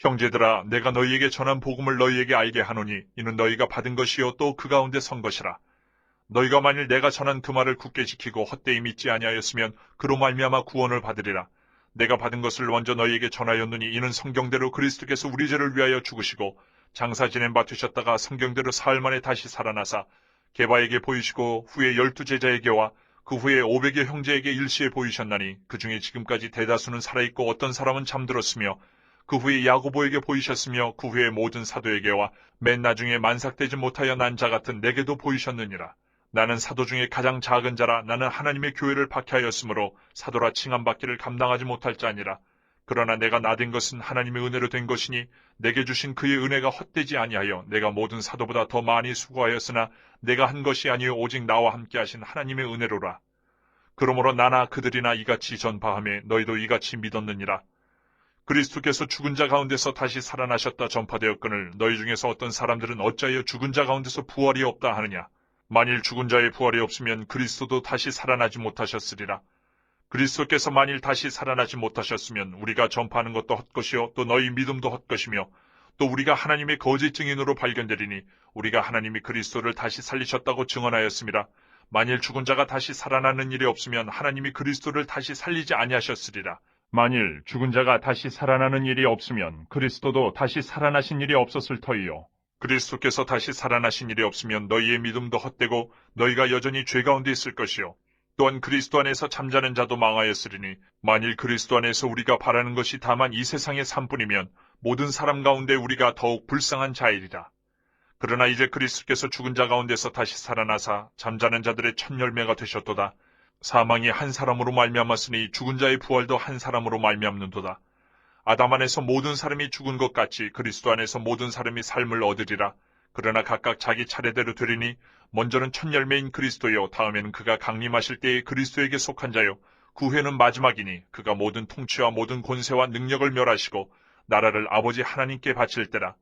형제들아, 내가 너희에게 전한 복음을 너희에게 알게 하노니 이는 너희가 받은 것이요 또 그 가운데 선 것이라. 너희가 만일 내가 전한 그 말을 굳게 지키고 헛되이 믿지 아니하였으면 그로 말미암아 구원을 받으리라. 내가 받은 것을 먼저 너희에게 전하였느니 이는 성경대로 그리스도께서 우리 죄를 위하여 죽으시고 장사 지낸 바 되셨다가 성경대로 사흘 만에 다시 살아나사 게바에게 보이시고 후에 12제자에게와 그 후에 500여 형제에게 일시에 보이셨나니 그 중에 지금까지 대다수는 살아있고 어떤 사람은 잠들었으며 그 후에 야고보에게 보이셨으며 그 후에 모든 사도에게와 맨 나중에 만삭되지 못하여 난 자 같은 내게도 보이셨느니라. 나는 사도 중에 가장 작은 자라. 나는 하나님의 교회를 박해하였으므로 사도라 칭함받기를 감당하지 못할 자니라. 그러나 내가 나된 것은 하나님의 은혜로 된 것이니 내게 주신 그의 은혜가 헛되지 아니하여 내가 모든 사도보다 더 많이 수고하였으나 내가 한 것이 아니요 오직 나와 함께 하신 하나님의 은혜로라. 그러므로 나나 그들이나 이같이 전파하며 너희도 이같이 믿었느니라. 그리스도께서 죽은 자 가운데서 다시 살아나셨다 전파되었거늘 너희 중에서 어떤 사람들은 어찌하여 죽은 자 가운데서 부활이 없다 하느냐. 만일 죽은 자의 부활이 없으면 그리스도도 다시 살아나지 못하셨으리라. 그리스도께서 만일 다시 살아나지 못하셨으면 우리가 전파하는 것도 헛것이요 또 너희 믿음도 헛것이며 또 우리가 하나님의 거짓 증인으로 발견되리니 우리가 하나님이 그리스도를 다시 살리셨다고 증언하였습니다. 만일 죽은 자가 다시 살아나는 일이 없으면 하나님이 그리스도를 다시 살리지 아니하셨으리라. 만일 죽은 자가 다시 살아나는 일이 없으면 그리스도도 다시 살아나신 일이 없었을 터이요. 그리스도께서 다시 살아나신 일이 없으면 너희의 믿음도 헛되고 너희가 여전히 죄 가운데 있을 것이요. 또한 그리스도 안에서 잠자는 자도 망하였으리니 만일 그리스도 안에서 우리가 바라는 것이 다만 이 세상의 삶뿐이면 모든 사람 가운데 우리가 더욱 불쌍한 자이리라. 그러나 이제 그리스도께서 죽은 자 가운데서 다시 살아나사 잠자는 자들의 첫 열매가 되셨도다. 사망이 한 사람으로 말미암았으니 죽은 자의 부활도 한 사람으로 말미암는도다. 아담 안에서 모든 사람이 죽은 것 같이 그리스도 안에서 모든 사람이 삶을 얻으리라. 그러나 각각 자기 차례대로 되리니 먼저는 첫 열매인 그리스도요 다음에는 그가 강림하실 때에 그리스도에게 속한 자요 그 후에는 마지막이니 그가 모든 통치와 모든 권세와 능력을 멸하시고 나라를 아버지 하나님께 바칠 때라.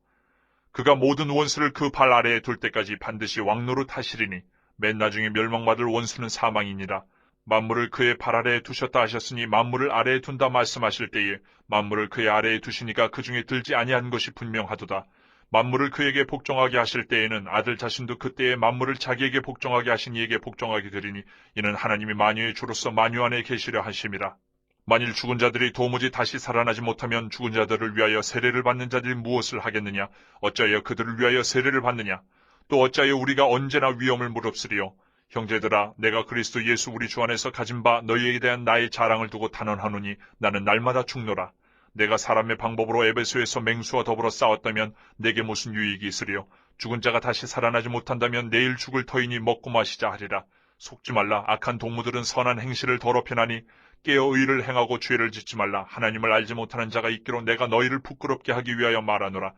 그가 모든 원수를 그 발 아래에 둘 때까지 반드시 왕노릇 하시리니 맨 나중에 멸망받을 원수는 사망이니라. 만물을 그의 발 아래에 두셨다 하셨으니 만물을 아래에 둔다 말씀하실 때에 만물을 그의 아래에 두시니까 그 중에 들지 아니한 것이 분명하도다. 만물을 그에게 복종하게 하실 때에는 아들 자신도 그때에 만물을 자기에게 복종하게 하신 이에게 복종하게 되리니 이는 하나님이 만유의 주로서 만유 안에 계시려 하심이라. 만일 죽은 자들이 도무지 다시 살아나지 못하면 죽은 자들을 위하여 세례를 받는 자들이 무엇을 하겠느냐? 어찌하여 그들을 위하여 세례를 받느냐? 또 어찌하여 우리가 언제나 위험을 무릅쓰리요? 형제들아, 내가 그리스도 예수 우리 주 안에서 가진 바 너희에게 대한 나의 자랑을 두고 단언하노니 나는 날마다 죽노라. 내가 사람의 방법으로 에베소에서 맹수와 더불어 싸웠다면 내게 무슨 유익이 있으리요? 죽은 자가 다시 살아나지 못한다면 내일 죽을 터이니 먹고 마시자 하리라. 속지 말라. 악한 동무들은 선한 행실을 더럽혀나니 깨어 의를 행하고 죄를 짓지 말라. 하나님을 알지 못하는 자가 있기로 내가 너희를 부끄럽게 하기 위하여 말하노라.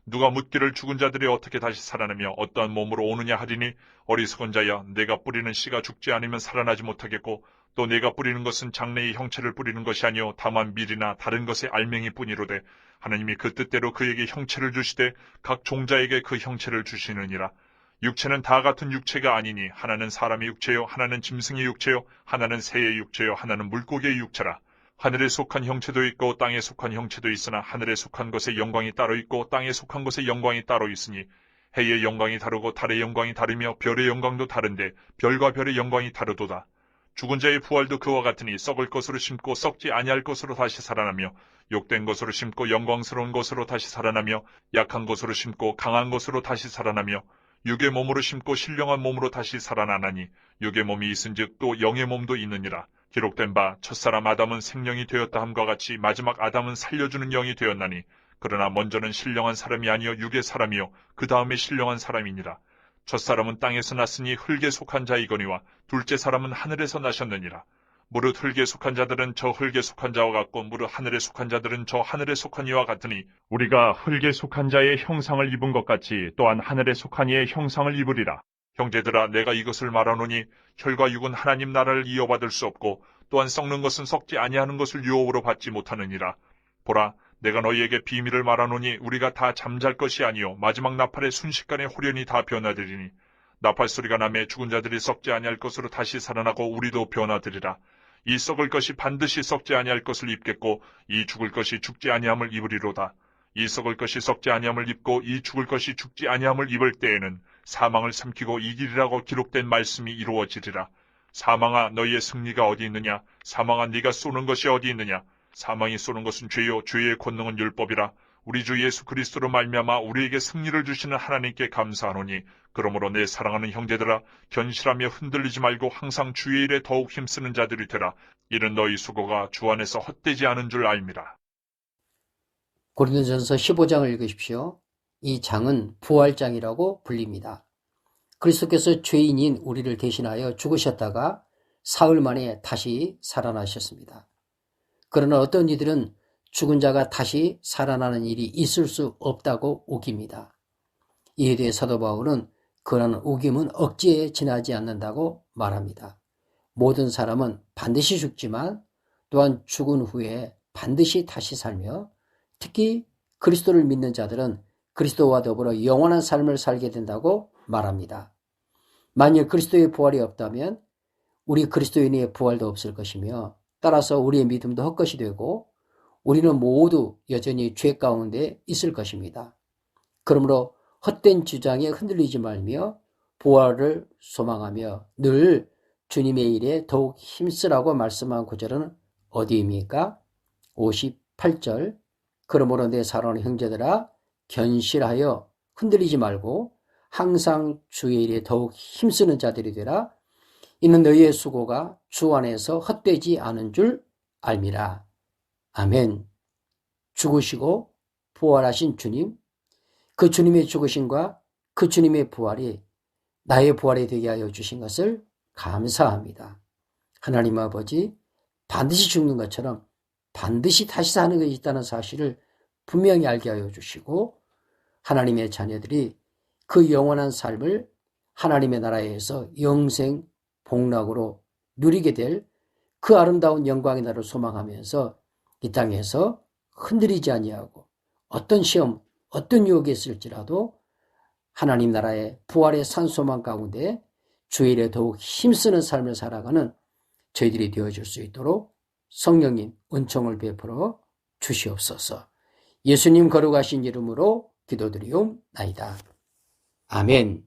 누가 묻기를 죽은 자들이 어떻게 다시 살아나며 어떠한 몸으로 오느냐 하리니 어리석은 자야, 내가 뿌리는 씨가 죽지 않으면 살아나지 못하겠고 또 내가 뿌리는 것은 장래의 형체를 뿌리는 것이 아니요 다만 밀이나 다른 것의 알맹이뿐이로되 하나님이 그 뜻대로 그에게 형체를 주시되 각 종자에게 그 형체를 주시느니라. 육체는 다 같은 육체가 아니니 하나는 사람의 육체요 하나는 짐승의 육체요 하나는 새의 육체요 하나는 물고기의 육체라. 하늘에 속한 형체도 있고 땅에 속한 형체도 있으나 하늘에 속한 것의 영광이 따로 있고 땅에 속한 것의 영광이 따로 있으니 해의 영광이 다르고 달의 영광이 다르며 별의 영광도 다른데 별과 별의 영광이 다르도다. 죽은 자의 부활도 그와 같으니 썩을 것으로 심고 썩지 아니할 것으로 다시 살아나며 욕된 것으로 심고 영광스러운 것으로 다시 살아나며 약한 것으로 심고 강한 것으로 다시 살아나며 육의 몸으로 심고 신령한 몸으로 다시 살아나나니 육의 몸이 있은즉 또 영의 몸도 있느니라. 기록된 바 첫사람 아담은 생령이 되었다 함과 같이 마지막 아담은 살려주는 영이 되었나니 그러나 먼저는 신령한 사람이 아니요 육의 사람이요 그 다음에 신령한 사람이니라. 첫사람은 땅에서 났으니 흙에 속한 자이거니와 둘째 사람은 하늘에서 나셨느니라. 무릇 흙에 속한 자들은 저 흙에 속한 자와 같고 무릇 하늘에 속한 자들은 저 하늘에 속한 이와 같으니 우리가 흙에 속한 자의 형상을 입은 것 같이 또한 하늘에 속한 이의 형상을 입으리라. 형제들아, 내가 이것을 말하노니 혈과 육은 하나님 나라를 이어받을 수 없고 또한 썩는 것은 썩지 아니하는 것을 유업으로 받지 못하느니라. 보라, 내가 너희에게 비밀을 말하노니 우리가 다 잠잘 것이 아니요 마지막 나팔의 순식간에 홀연히 다 변화되리니 나팔 소리가 나매 죽은 자들이 썩지 아니할 것으로 다시 살아나고 우리도 변화되리라. 이 썩을 것이 반드시 썩지 아니할 것을 입겠고 이 죽을 것이 죽지 아니함을 입으리로다. 이 썩을 것이 썩지 아니함을 입고 이 죽을 것이 죽지 아니함을 입을 때에는 사망을 삼키고 이기리라고 기록된 말씀이 이루어지리라. 사망아 너희의 승리가 어디 있느냐? 사망아 네가 쏘는 것이 어디 있느냐? 사망이 쏘는 것은 죄요 죄의 권능은 율법이라. 우리 주 예수 그리스도로 말미암아 우리에게 승리를 주시는 하나님께 감사하노니 그러므로 내 사랑하는 형제들아 견실하며 흔들리지 말고 항상 주의 일에 더욱 힘쓰는 자들이 되라. 이는 너희 수고가 주 안에서 헛되지 않은 줄 알미라. 고린도전서 15장을 읽으십시오. 이 장은 부활장이라고 불립니다. 그리스도께서 죄인인 우리를 대신하여 죽으셨다가 사흘 만에 다시 살아나셨습니다. 그러나 어떤 이들은 죽은 자가 다시 살아나는 일이 있을 수 없다고 우깁니다. 이에 대해 사도 바울은 그러한 우김은 억지에 지나지 않는다고 말합니다. 모든 사람은 반드시 죽지만 또한 죽은 후에 반드시 다시 살며 특히 그리스도를 믿는 자들은 그리스도와 더불어 영원한 삶을 살게 된다고 말합니다. 만일 그리스도의 부활이 없다면 우리 그리스도인의 부활도 없을 것이며 따라서 우리의 믿음도 헛것이 되고 우리는 모두 여전히 죄 가운데 있을 것입니다. 그러므로 헛된 주장에 흔들리지 말며 부활을 소망하며 늘 주님의 일에 더욱 힘쓰라고 말씀한 구절은 어디입니까? 58절 그러므로 내 사랑하는 형제들아 견실하여 흔들리지 말고 항상 주의 일에 더욱 힘쓰는 자들이 되라. 이는 너희의 수고가 주 안에서 헛되지 않은 줄 알미라. 아멘. 죽으시고 부활하신 주님, 그 주님의 죽으심과 그 주님의 부활이 나의 부활이 되게 하여 주신 것을 감사합니다. 하나님 아버지, 반드시 죽는 것처럼 반드시 다시 사는 것이 있다는 사실을 분명히 알게 하여 주시고 하나님의 자녀들이 그 영원한 삶을 하나님의 나라에서 영생 복락으로 누리게 될 그 아름다운 영광의 날을 소망하면서 이 땅에서 흔들리지 아니하고 어떤 시험, 어떤 유혹이 있을지라도 하나님 나라의 부활의 산소망 가운데 주의 일에 더욱 힘쓰는 삶을 살아가는 저희들이 되어줄 수 있도록 성령님 은총을 베풀어 주시옵소서. 예수님 거룩하신 이름으로 기도드리옵나이다. 아멘.